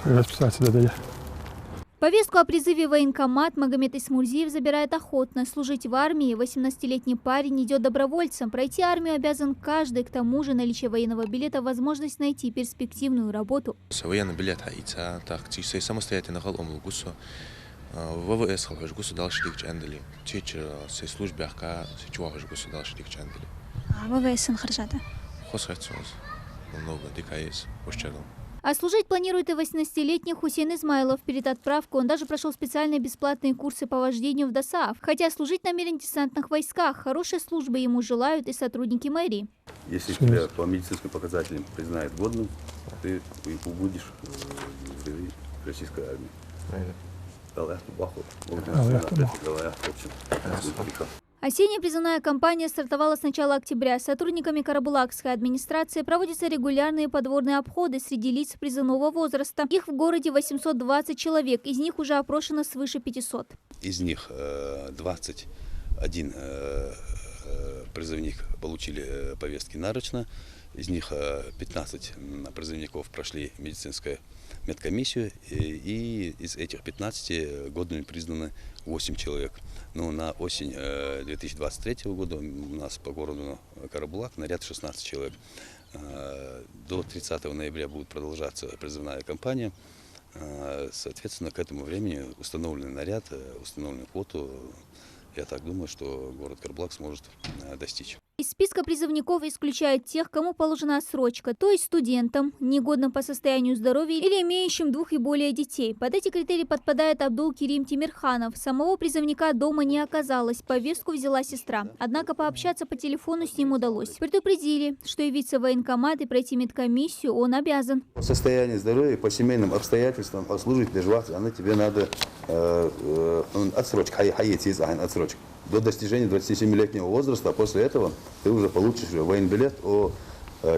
расписаться дали. Повестку о призыве в военкомат Магомед Исмурзиев забирает охотно. Служить в армии 18-летний парень идет добровольцем. Пройти армию обязан каждый. К тому же наличие военного билета – возможность найти перспективную работу. Военный билет так самостоятельно ВВС государственных чандали, все службы государственных чандали. ВВС харжата. Много ДКС, А служить планирует и 18-летний Хусейн Измайлов. Перед отправкой он даже прошел специальные бесплатные курсы по вождению в ДОСААФ. Хотя служить намерен в десантных войсках. Хорошей службы ему желают и сотрудники мэрии. Если тебя по медицинским показателям признают годным, ты будешь в российской армии. Осенняя призывная кампания стартовала с начала октября. Сотрудниками Карабулакской администрации проводятся регулярные подворные обходы среди лиц призывного возраста. Их в городе 820 человек, из них уже опрошено свыше 500. Из них 21 призывник получили повестки нарочно, из них 15 призывников прошли медицинскую медкомиссию, и из этих 15 годными признаны 8 человек. Но на осень 2023 года у нас по городу Карабулак наряд 16 человек. До 30 ноября будет продолжаться призывная кампания. Соответственно, к этому времени установленный наряд, установленную квоту, я так думаю, что город Карабулак сможет достичь. Из списка призывников исключают тех, кому положена отсрочка, то есть студентам, негодным по состоянию здоровья или имеющим 2 и более детей. Под эти критерии подпадает Абдул Керим Тимирханов. Самого призывника дома не оказалось, повестку взяла сестра. Однако пообщаться по телефону с ним удалось. Предупредили, что явиться в военкомат и пройти медкомиссию он обязан. Состояние здоровья по семейным обстоятельствам, служить дежваться, она тебе надо отсрочка, отсрочка. До достижения 27-летнего возраста, а после этого ты уже получишь военбилет о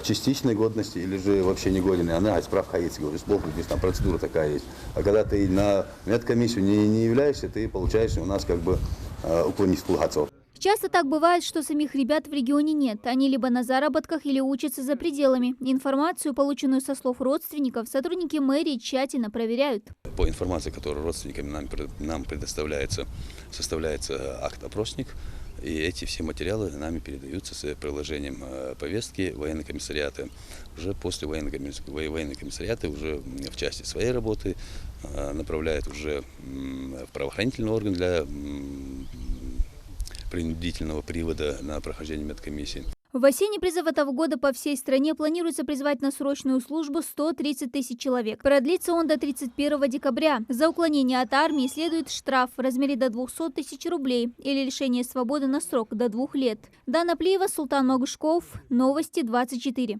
частичной годности или же вообще негоден. Она справка есть, говорю, здесь там процедура такая есть. А когда ты на медкомиссию не являешься, ты получаешь у нас как бы уклонить плохотцов. Часто так бывает, что самих ребят в регионе нет. Они либо на заработках, или учатся за пределами. Информацию, полученную со слов родственников, сотрудники мэрии тщательно проверяют. По информации, которая родственниками нам предоставляется, составляется акт-опросник. И эти все материалы нами передаются с приложением повестки в военные комиссариаты. Уже после военные комиссариаты уже в части своей работы направляют уже в правоохранительный орган для принудительного привода на прохождение медкомиссии. В осенний призыв этого года по всей стране планируется призвать на срочную службу 130 тысяч человек. Продлится он до 31 декабря. За уклонение от армии следует штраф в размере до 200 тысяч рублей или лишение свободы на срок до 2 лет. Дана Плиева, Султан Магушков, Новости 24.